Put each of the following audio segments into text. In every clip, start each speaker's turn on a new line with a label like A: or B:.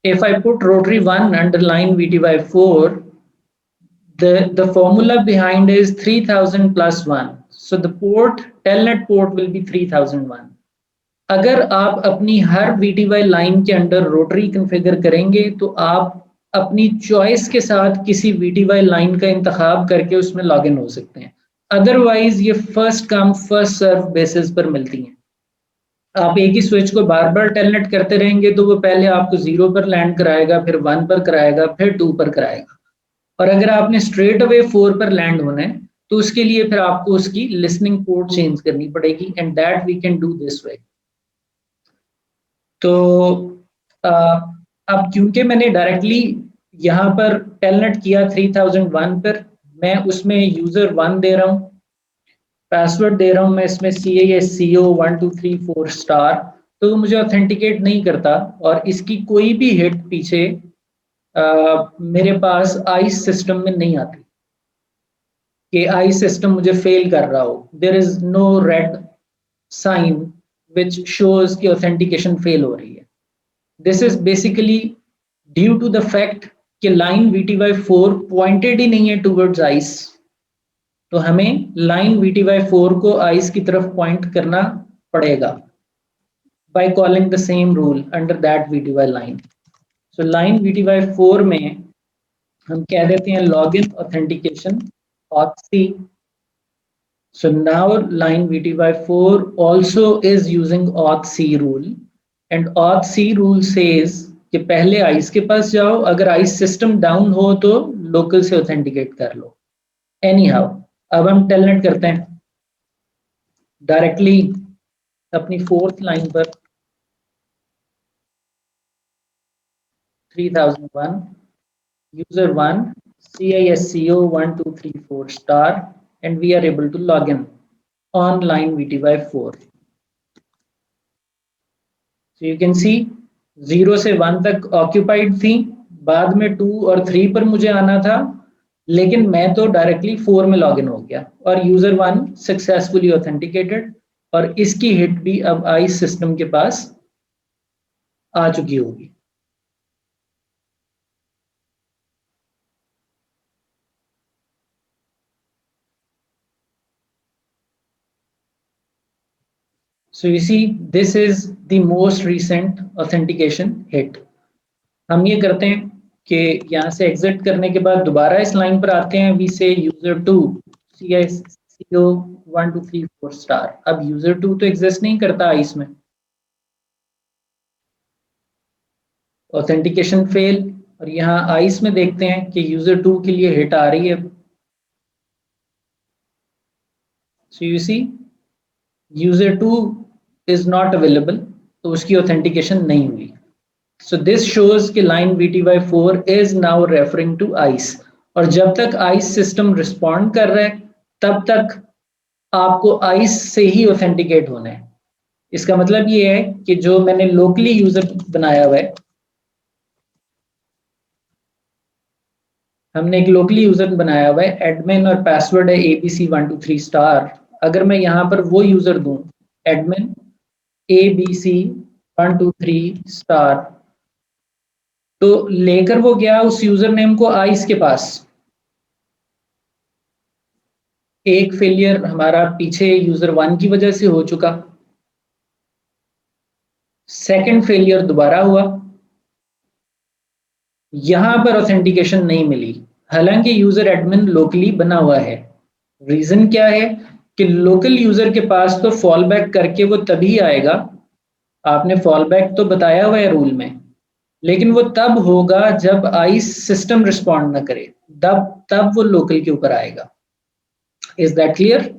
A: If I put rotary 1 under line VT/4, the formula behind is 3000 plus 1. So the port, telnet port will be 3001. अगर आप अपनी हर VTY line के under rotary configure करेंगे तो आप अपनी चॉइस के साथ किसी VTY लाइन का इंतखाब करके उसमें लॉगिन हो सकते हैं। अदरवाइज ये first come first serve basis पर मिलती हैं। आप एक ही स्विच को बार बार टेलनेट करते रहेंगे तो वो पहले आपको 0 पर लैंड कराएगा, फिर 1 पर कराएगा, फिर 2 पर कराएगा। और अगर आपने स्ट्रेट अवे 4 पर लैंड होना है तो उसके लिए फिर आपको उसकी लिसनिंग पोर्ट चेंज करनी पड़ेगी, and that we can do this way. तो अब क्योंकि मैंने डायरेक्टली यहाँ पर टेलनेट किया 3001 पर, मैं उसमें यूजर 1 दे रहा हूँ, पासवर्ड दे रहा हूँ मैं इसमें CASCO1234 तो मुझे ऑथेंटिकेट नहीं करता, और इसकी कोई भी हिट पीछे मेरे पास आइस सिस्टम में नहीं आती कि आइस सिस्टम मुझे फेल कर रहा हो। There is no red sign which shows कि ऑथेंटिकेशन फेल हो रही है। This is basically due to the fact कि लाइन VTY4 पॉइंटेड ही नहीं है टूवर्ड्स आइस, तो हमें लाइन VTY4 को आइस की तरफ पॉइंट करना पड़ेगा by calling the same rule under that VTY line. So line VTY4 में हम कह देते हैं login authentication auth c. So now line VTY4 also is using auth c rule, and auth c rule says कि पहले ice के पास जाओ, अगर आइस सिस्टम डाउन हो तो लोकल से ऑथेंटिकेट कर लो। एनी हाउ अब हम टेलनेट करते हैं डायरेक्टली अपनी 4th लाइन पर 3001 user 1 CISCO1234 and we are able to log in on line VTY4. So you can see 0 से 1 तक occupied थी, बाद में 2 और 3 पर मुझे आना था, लेकिन मैं तो डायरेक्टली 4 में लॉगिन हो गया और यूजर 1 सक्सेसफुली ऑथेंटिकेटेड, और इसकी हिट भी अब आइस सिस्टम के पास आ चुकी होगी। So you see, this is the most recent authentication hit. हम ये करते हैं कि यहाँ से एग्जिट करने के बाद दोबारा इस लाइन पर आते हैं, वी से यूजर 2 CISCO1234 अब यूजर 2 तो एग्जिस्ट नहीं करता आइस में, ऑथेंटिकेशन फेल, और यहाँ आइस में देखते हैं कि यूजर 2 के लिए हिट आ रही है। So you see user 2 is not available, तो उसकी ऑथेंटिकेशन नहीं हुई। So this shows कि line VTY4 is now referring to ICE, और जब तक ICE सिस्टम रिस्पॉन्ड कर रहा है तब तक आपको ICE से ही ऑथेंटिकेट होना है। इसका मतलब ये है कि जो मैंने लोकली यूजर बनाया हुआ है, हमने एक लोकली यूजर बनाया हुआ है, एडमिन और पासवर्ड है ABC123 अगर मैं यहाँ पर वो यूजर दूं एडमिन ABC123 तो लेकर वो गया उस यूजर नेम को आइस के पास। एक फेलियर हमारा पीछे यूजर 1 की वजह से हो चुका, सेकंड फेलियर दोबारा हुआ, यहां पर ऑथेंटिकेशन नहीं मिली, हालांकि यूजर एडमिन लोकली बना हुआ है। रीजन क्या है कि लोकल यूजर के पास तो फॉल बैक करके वो तभी आएगा, आपने फॉल बैक तो बताया हुआ है रूल में, लेकिन वो तब होगा जब आइस सिस्टम रिस्पॉन्ड ना करे, तब वो लोकल के ऊपर आएगा। Is that clear?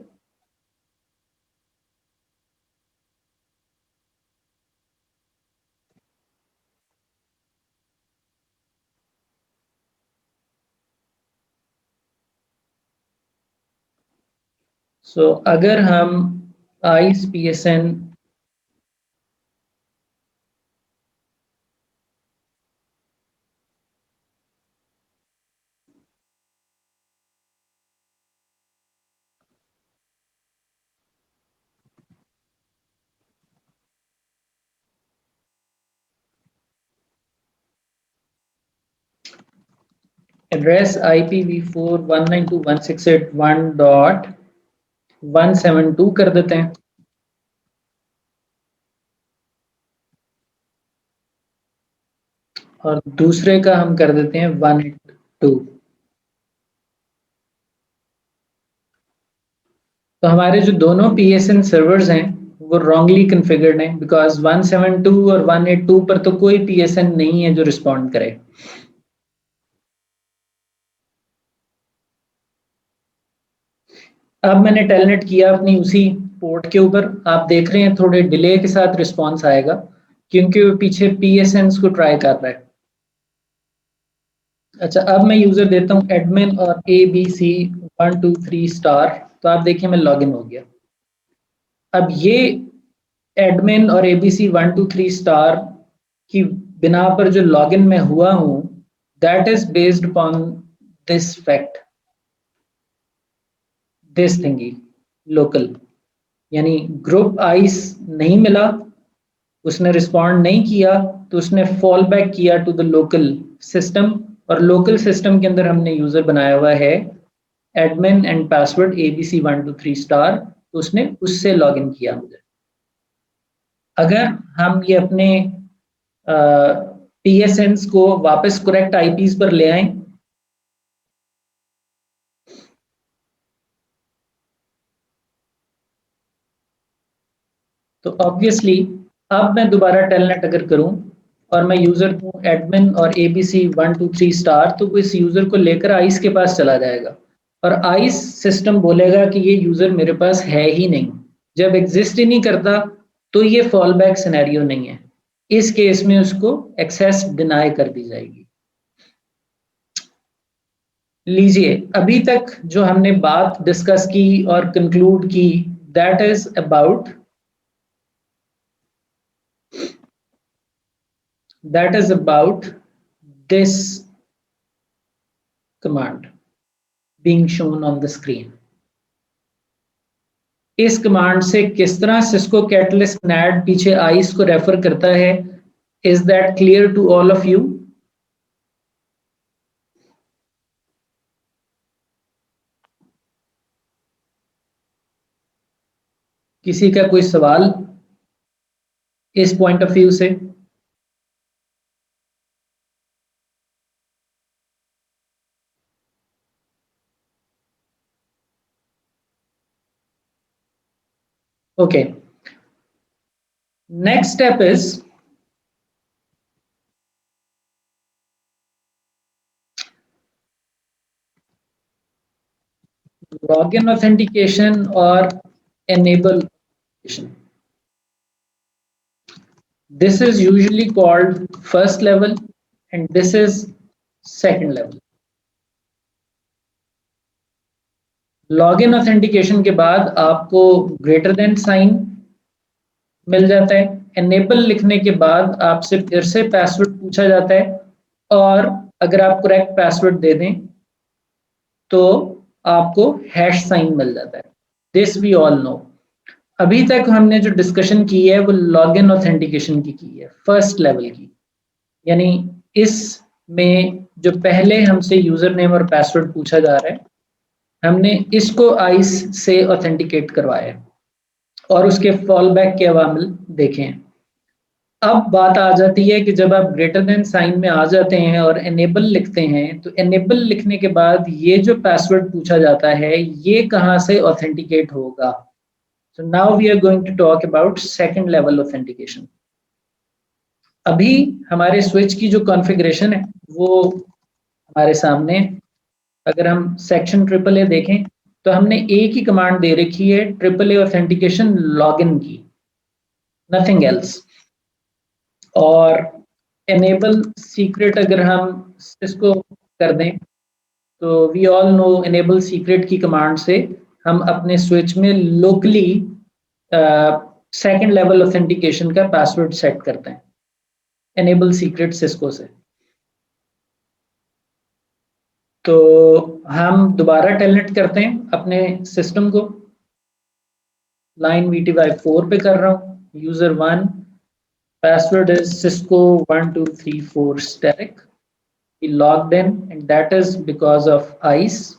A: सो अगर हम आइस PSN एड्रेस IPv4 192.168.1.172 कर देते हैं, और दूसरे का हम कर देते हैं 182। तो हमारे जो दोनों PSN सर्वर्स हैं वो रॉन्गली कन्फिगर्ड हैं, बिकॉज 172 और 182 पर तो कोई PSN नहीं है जो रिस्पॉन्ड करे। अब मैंने टेलनेट किया अपनी उसी पोर्ट के ऊपर, आप देख रहे हैं थोड़े डिले के साथ रिस्पॉन्स आएगा क्योंकि वो पीछे PSNs को ट्राई कर रहा है। अच्छा, अब मैं यूजर देता हूँ एडमिन और ABC123 तो आप देखिए मैं लॉगिन हो गया। अब ये एडमिन और ABC123 की बिना पर जो लॉगिन में हुआ हूं, that is based upon this fact, this थिंगी local, यानी ग्रुप आइस नहीं मिला, उसने रिस्पॉन्ड नहीं किया, तो उसने फॉल बैक किया टू द लोकल सिस्टम, और लोकल सिस्टम के अंदर हमने यूजर बनाया हुआ है एडमिन एंड पासवर्ड ABC123, तो उसने उससे लॉगिन किया मुझे। अगर हम ये अपने PSNs को वापस करेक्ट IPs पर ले आए, तो ऑब्वियसली अब मैं दोबारा टेलनेट अगर करूं और मैं यूजर दूं एडमिन और ABC123, तो वो इस यूजर को लेकर आइस के पास चला जाएगा, और आइस सिस्टम बोलेगा कि ये यूजर मेरे पास है ही नहीं। जब एग्जिस्ट ही नहीं करता तो ये फॉल बैक सिनेरियो नहीं है, इस केस में उसको एक्सेस डिनाई कर दी जाएगी। लीजिए, अभी तक जो हमने बात डिस्कस की और कंक्लूड की, that is about this command being shown on the screen। इस कमांड से किस तरह सिस्को कैटलिस्ट नैड पीछे आइस को रेफर करता है, is that clear to all of you? किसी का कोई सवाल इस पॉइंट ऑफ व्यू से? Okay, next step is login authentication or enable authentication. This is usually called first level and this is second level। Login authentication के बाद आपको greater than sign मिल जाता है, एनेबल लिखने के बाद आपसे फिर से पासवर्ड पूछा जाता है, और अगर आप करेक्ट पासवर्ड दे दें तो आपको हैश साइन मिल जाता है। This we all know. अभी तक हमने जो डिस्कशन की है वो लॉगिन ऑथेंटिकेशन की है, फर्स्ट लेवल की, यानी इसमें जो पहले हमसे यूजर नेम और पासवर्ड पूछा जा रहा है, हमने इसको आइस से ऑथेंटिकेट करवाया और उसके फॉल बैक के अवामिल देखे हैं। अब बात आ जाती है कि जब आप ग्रेटर देन साइन में आ जाते हैं और एनेबल लिखते हैं, तो एनेबल लिखने के बाद ये जो पासवर्ड पूछा जाता है ये कहाँ से ऑथेंटिकेट होगा। So now we are going to talk about second level authentication. अभी हमारे स्विच की जो कॉन्फ़िगरेशन है वो हमारे सामने, अगर हम सेक्शन ट्रिपल ए देखें तो हमने एक ही कमांड दे रखी है, ट्रिपल ए ऑथेंटिकेशन लॉगिन की, नथिंग एल्स। और एनेबल सीक्रेट अगर हम इसको कर दें तो we all know enable secret की कमांड से हम अपने स्विच में लोकली सेकंड लेवल ऑथेंटिकेशन का पासवर्ड सेट करते हैं एनेबल सीक्रेट सिस्को से। तो हम दोबारा टेलनेट करते हैं अपने सिस्टम को, लाइन VTY4 पे कर रहा हूँ, user 1, password is Cisco 1234 static, we logged in, and that is because of ICE.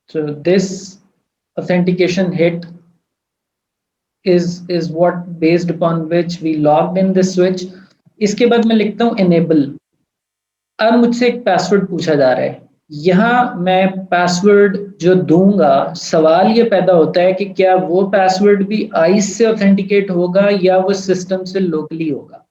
A: So this authentication hit is what based upon which we logged in this switch. इसके बाद मैं लिखता हूँ enable. अब मुझसे एक पासवर्ड पूछा जा रहा है, यहाँ मैं पासवर्ड जो दूंगा, सवाल ये पैदा होता है कि क्या वो पासवर्ड भी आइस से ऑथेंटिकेट होगा या वो सिस्टम से लोकली होगा।